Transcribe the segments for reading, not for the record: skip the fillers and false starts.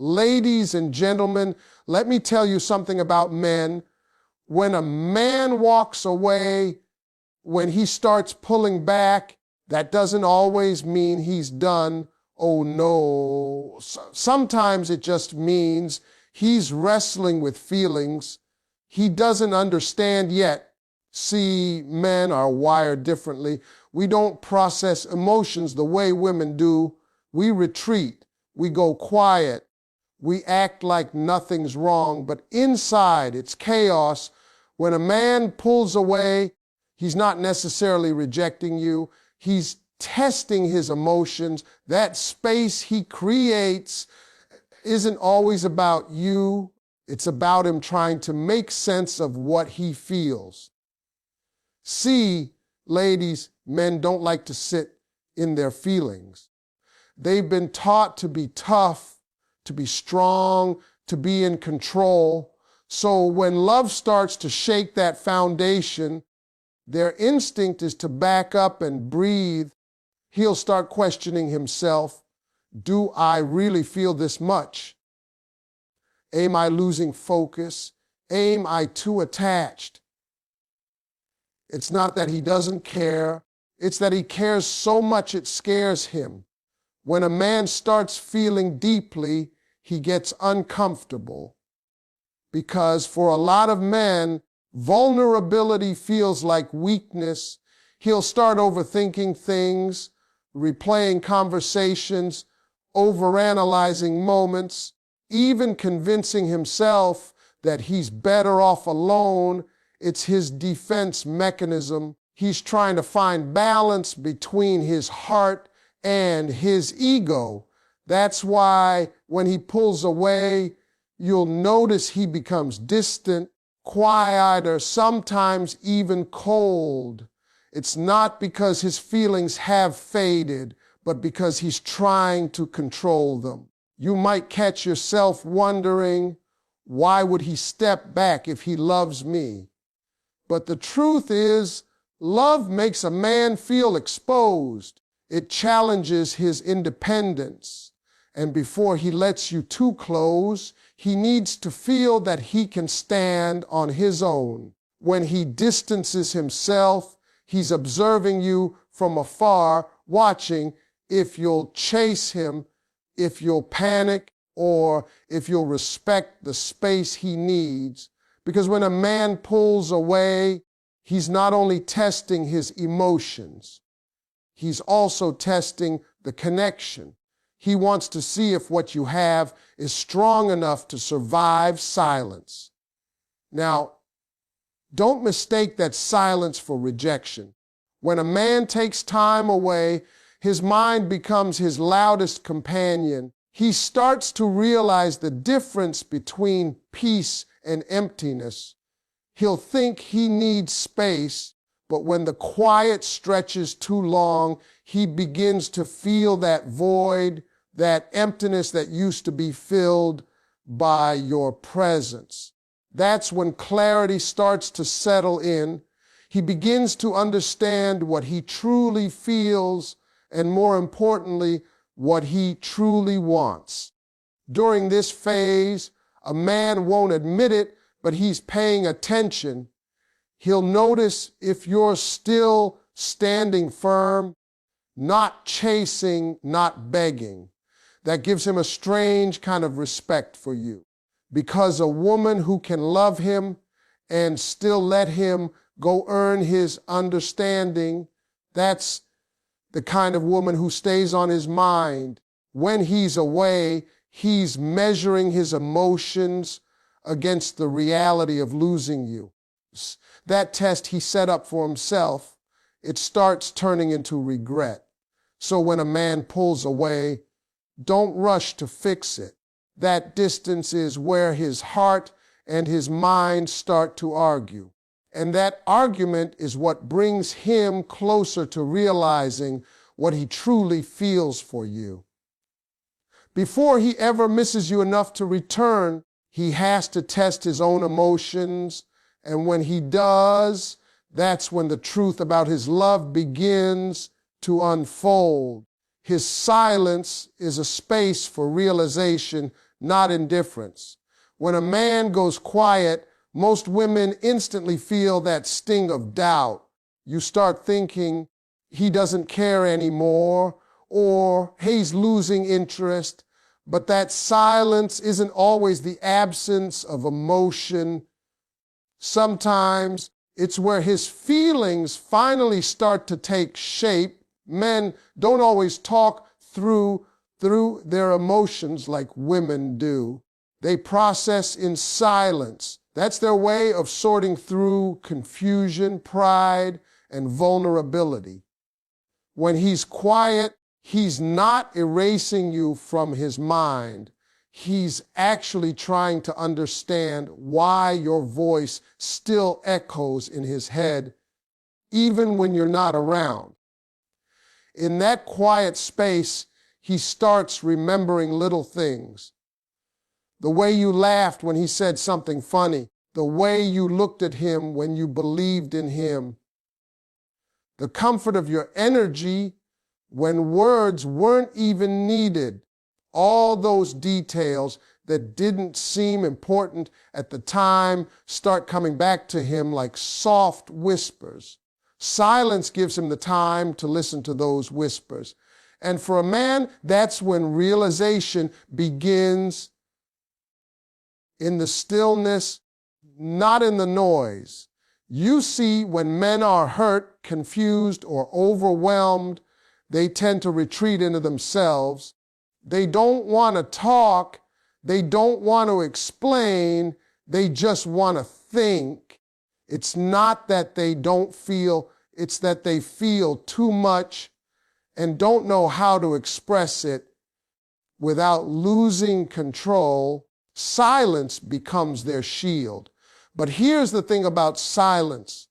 Ladies and gentlemen, let me tell you something about men. When a man walks away, when he starts pulling back, that doesn't always mean he's done. Oh no. Sometimes it just means he's wrestling with feelings he doesn't understand yet. See, men are wired differently. We don't process emotions the way women do. We retreat. We go quiet. We act like nothing's wrong, but inside it's chaos. When a man pulls away, he's not necessarily rejecting you. He's testing his emotions. That space he creates isn't always about you. It's about him trying to make sense of what he feels. See, ladies, men don't like to sit in their feelings. They've been taught to be tough, to be strong, to be in control. So when love starts to shake that foundation, their instinct is to back up and breathe. He'll start questioning himself. Do I really feel this much? Am I losing focus? Am I too attached? It's not that he doesn't care. It's that he cares so much it scares him. When a man starts feeling deeply, he gets uncomfortable. Because for a lot of men, vulnerability feels like weakness. He'll start overthinking things, replaying conversations, overanalyzing moments, even convincing himself that he's better off alone. It's his defense mechanism. He's trying to find balance between his heart and his ego. That's why when he pulls away, you'll notice he becomes distant, quiet, or sometimes even cold. It's not because his feelings have faded, but because he's trying to control them. You might catch yourself wondering, why would he step back if he loves me? But the truth is, love makes a man feel exposed. It challenges his independence. And before he lets you too close, he needs to feel that he can stand on his own. When he distances himself, he's observing you from afar, watching if you'll chase him, if you'll panic, or if you'll respect the space he needs. Because when a man pulls away, he's not only testing his emotions, he's also testing the connection. He wants to see if what you have is strong enough to survive silence. Now, don't mistake that silence for rejection. When a man takes time away, his mind becomes his loudest companion. He starts to realize the difference between peace and emptiness. He'll think he needs space, but when the quiet stretches too long, he begins to feel that void, that emptiness that used to be filled by your presence. That's when clarity starts to settle in. He begins to understand what he truly feels, and more importantly, what he truly wants. During this phase, a man won't admit it, but he's paying attention. He'll notice if you're still standing firm, not chasing, not begging. That gives him a strange kind of respect for you. Because a woman who can love him and still let him go earn his understanding, that's the kind of woman who stays on his mind. When he's away, he's measuring his emotions against the reality of losing you. That test he set up for himself, it starts turning into regret. So when a man pulls away, don't rush to fix it. That distance is where his heart and his mind start to argue. And that argument is what brings him closer to realizing what he truly feels for you. Before he ever misses you enough to return, he has to test his own emotions. And when he does, that's when the truth about his love begins to unfold. His silence is a space for realization, not indifference. When a man goes quiet, most women instantly feel that sting of doubt. You start thinking he doesn't care anymore, or he's losing interest. But that silence isn't always the absence of emotion. Sometimes it's where his feelings finally start to take shape. Men don't always talk through their emotions like women do. They process in silence. That's their way of sorting through confusion, pride, and vulnerability. When he's quiet, he's not erasing you from his mind. He's actually trying to understand why your voice still echoes in his head, even when you're not around. In that quiet space, he starts remembering little things. The way you laughed when he said something funny, the way you looked at him when you believed in him, the comfort of your energy when words weren't even needed. All those details that didn't seem important at the time start coming back to him like soft whispers. Silence gives him the time to listen to those whispers. And for a man, that's when realization begins, in the stillness, not in the noise. You see, when men are hurt, confused, or overwhelmed, they tend to retreat into themselves. They don't want to talk. They don't want to explain. They just want to think. It's not that they don't feel, it's that they feel too much and don't know how to express it without losing control. Silence becomes their shield. But here's the thing about silence.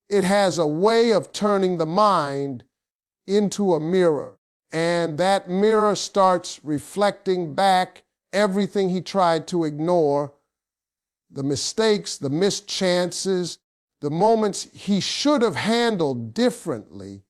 It has a way of turning the mind into a mirror. And that mirror starts reflecting back everything he tried to ignore, the mistakes, the missed chances, the moments he should have handled differently.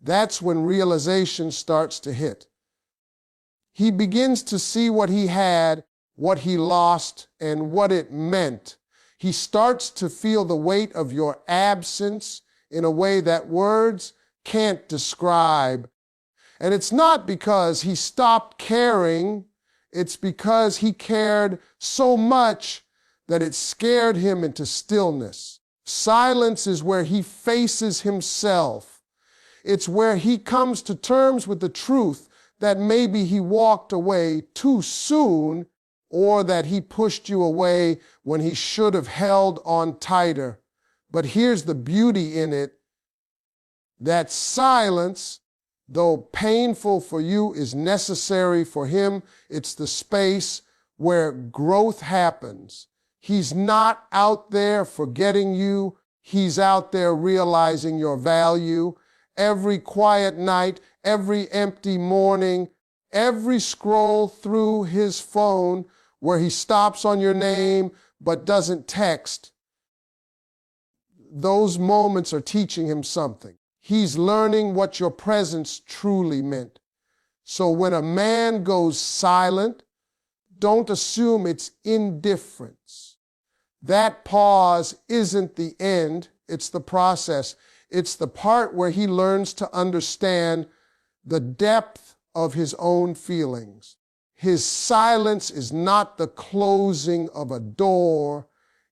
That's when realization starts to hit. He begins to see what he had, what he lost, and what it meant. He starts to feel the weight of your absence in a way that words can't describe. And it's not because he stopped caring, it's because he cared so much that it scared him into stillness. Silence is where he faces himself. It's where he comes to terms with the truth that maybe he walked away too soon, or that he pushed you away when he should have held on tighter. But here's the beauty in it. That silence, though painful for you, is necessary for him. It's the space where growth happens. He's not out there forgetting you. He's out there realizing your value. Every quiet night, every empty morning, every scroll through his phone where he stops on your name but doesn't text, those moments are teaching him something. He's learning what your presence truly meant. So when a man goes silent, don't assume it's indifference. That pause isn't the end, it's the process. It's the part where he learns to understand the depth of his own feelings. His silence is not the closing of a door.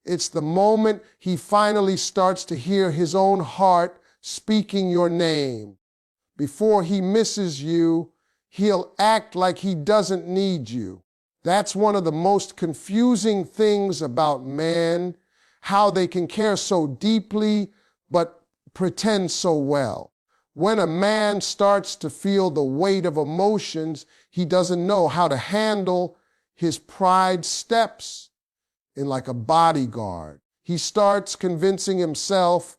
It's the moment he finally starts to hear his own heart speaking your name. Before he misses you, he'll act like he doesn't need you. That's one of the most confusing things about men, how they can care so deeply but pretend so well. When a man starts to feel the weight of emotions, he doesn't know how to handle. His pride steps in like a bodyguard. He starts convincing himself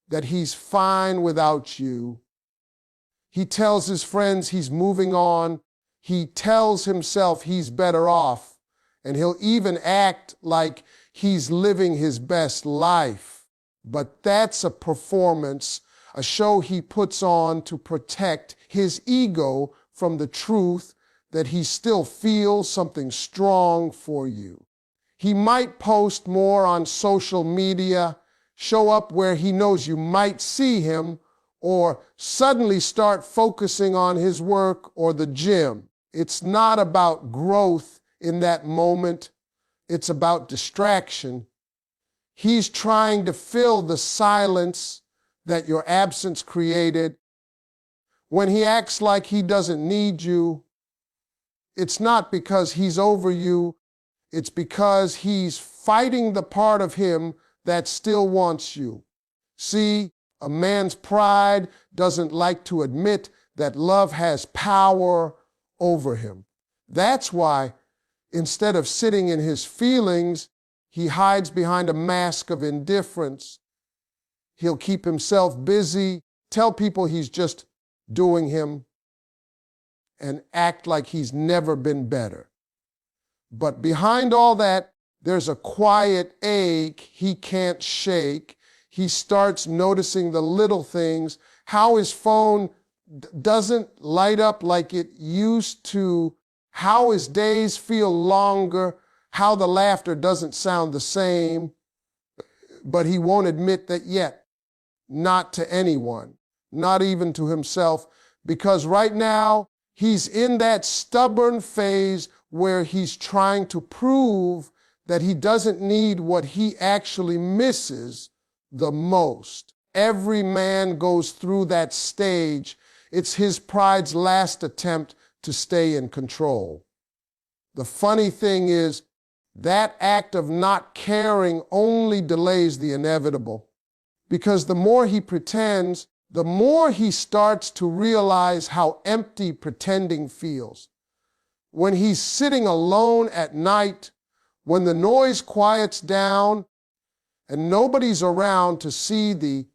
that he's fine without you. He tells his friends he's moving on. He tells himself he's better off, and he'll even act like he's living his best life. But that's a performance, a show he puts on to protect his ego from the truth that he still feels something strong for you. He might post more on social media, show up where he knows you might see him, or suddenly start focusing on his work or the gym. It's not about growth in that moment. It's about distraction. He's trying to fill the silence that your absence created. When he acts like he doesn't need you, it's not because he's over you. It's because he's fighting the part of him that still wants you. See, a man's pride doesn't like to admit that love has power over him. That's why, instead of sitting in his feelings, he hides behind a mask of indifference. He'll keep himself busy, tell people he's just doing him, and act like he's never been better. But behind all that, there's a quiet ache he can't shake. He starts noticing the little things, how his phone doesn't light up like it used to, how his days feel longer, how the laughter doesn't sound the same, but he won't admit that yet, not to anyone, not even to himself, because right now he's in that stubborn phase where he's trying to prove that he doesn't need what he actually misses the most. Every man goes through that stage. It's his pride's last attempt to stay in control. The funny thing is, that act of not caring only delays the inevitable, because the more he pretends, the more he starts to realize how empty pretending feels. When he's sitting alone at night, when the noise quiets down and nobody's around to see the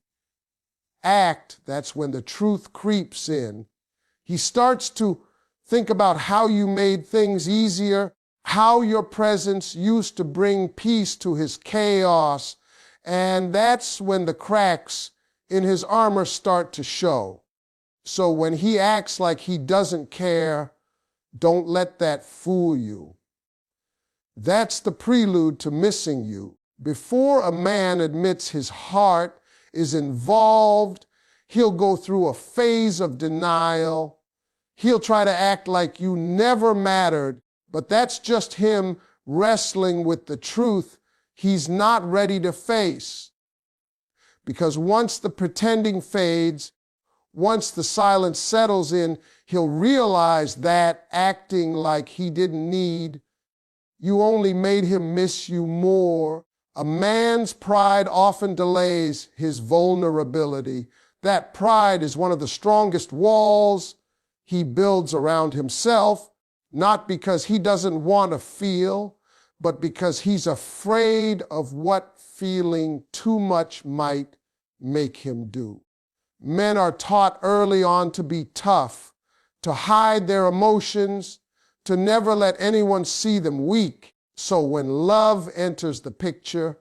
act, that's when the truth creeps in. He starts to think about how you made things easier, how your presence used to bring peace to his chaos, and that's when the cracks in his armor start to show. So when he acts like he doesn't care, don't let that fool you. That's the prelude to missing you. Before a man admits his heart is involved, he'll go through a phase of denial. He'll try to act like you never mattered, but that's just him wrestling with the truth he's not ready to face. Because once the pretending fades, once the silence settles in, he'll realize that acting like he didn't need, you only made him miss you more. A man's pride often delays his vulnerability. That pride is one of the strongest walls he builds around himself, not because he doesn't want to feel, but because he's afraid of what feeling too much might make him do. Men are taught early on to be tough, to hide their emotions, to never let anyone see them weak. So when love enters the picture,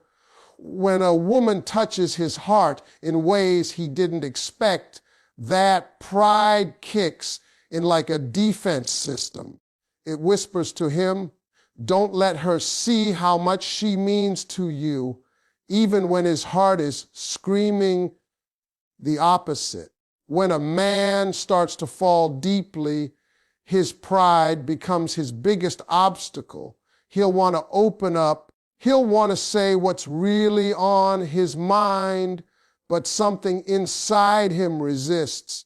when a woman touches his heart in ways he didn't expect, that pride kicks in like a defense system. It whispers to him, don't let her see how much she means to you, even when his heart is screaming the opposite. When a man starts to fall deeply, his pride becomes his biggest obstacle. He'll want to open up. He'll want to say what's really on his mind, but something inside him resists.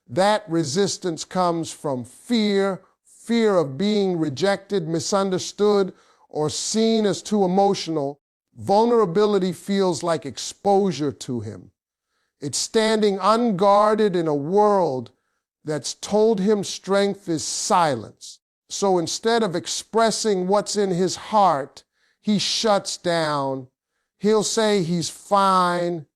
That resistance comes from fear of being rejected, misunderstood, or seen as too emotional. Vulnerability feels like exposure to him. It's standing unguarded in a world that's told him strength is silence. So instead of expressing what's in his heart, he shuts down. He'll say he's fine.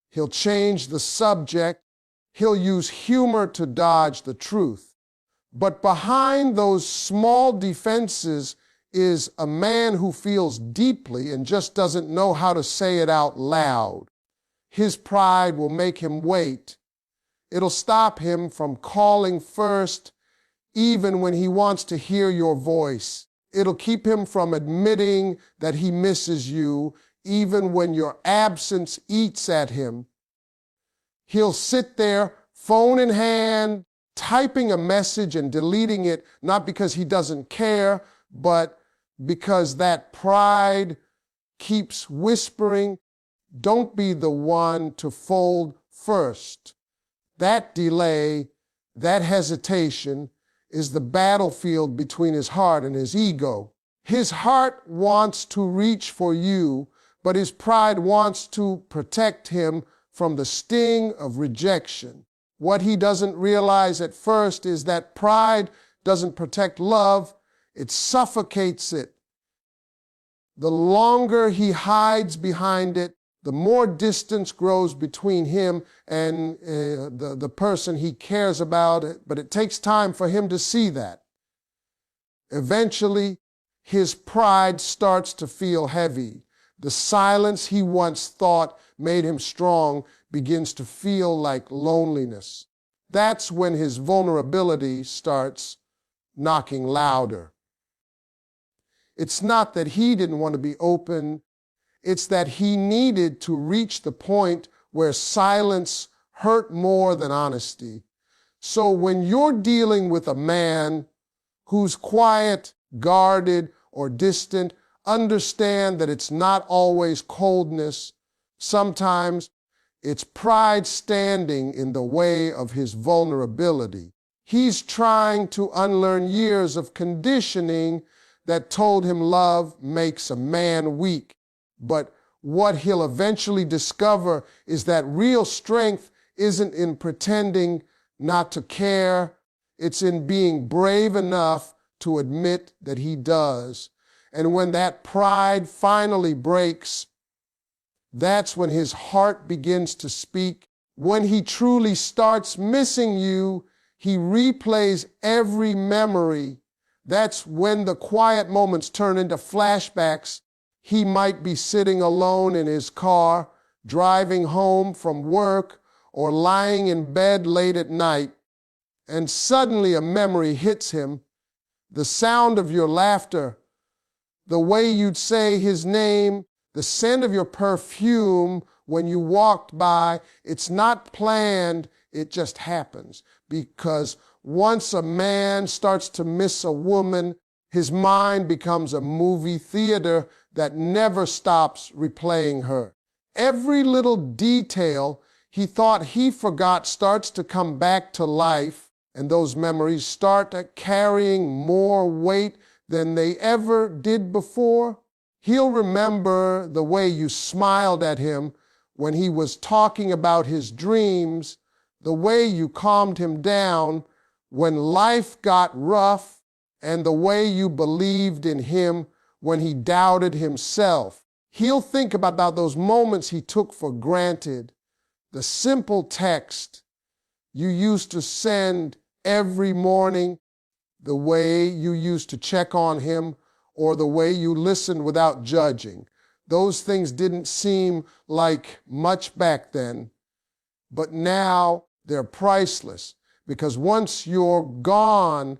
He'll change the subject. He'll use humor to dodge the truth. But behind those small defenses is a man who feels deeply and just doesn't know how to say it out loud. His pride will make him wait. It'll stop him from calling first, even when he wants to hear your voice. It'll keep him from admitting that he misses you, even when your absence eats at him. He'll sit there, phone in hand, typing a message and deleting it, not because he doesn't care, but because that pride keeps whispering, don't be the one to fold first. That delay, that hesitation, is the battlefield between his heart and his ego. His heart wants to reach for you, but his pride wants to protect him from the sting of rejection. What he doesn't realize at first is that pride doesn't protect love, it suffocates it. The longer he hides behind it, the more distance grows between him and the person he cares about, but it takes time for him to see that. Eventually, his pride starts to feel heavy. The silence he once thought made him strong begins to feel like loneliness. That's when his vulnerability starts knocking louder. It's not that he didn't want to be open. It's that he needed to reach the point where silence hurt more than honesty. So when you're dealing with a man who's quiet, guarded, or distant, understand that it's not always coldness. Sometimes it's pride standing in the way of his vulnerability. He's trying to unlearn years of conditioning that told him love makes a man weak. But what he'll eventually discover is that real strength isn't in pretending not to care. It's in being brave enough to admit that he does. And when that pride finally breaks, that's when his heart begins to speak. When he truly starts missing you, he replays every memory. That's when the quiet moments turn into flashbacks. He might be sitting alone in his car, driving home from work, or lying in bed late at night, and suddenly a memory hits him. The sound of your laughter, the way you'd say his name, the scent of your perfume when you walked by. It's not planned, it just happens. Because once a man starts to miss a woman, his mind becomes a movie theater that never stops replaying her. Every little detail he thought he forgot starts to come back to life, and those memories start carrying more weight than they ever did before. He'll remember the way you smiled at him when he was talking about his dreams, the way you calmed him down when life got rough, and the way you believed in him when he doubted himself. He'll think about those moments he took for granted, the simple text you used to send every morning, the way you used to check on him, or the way you listened without judging. Those things didn't seem like much back then, but now they're priceless, because once you're gone,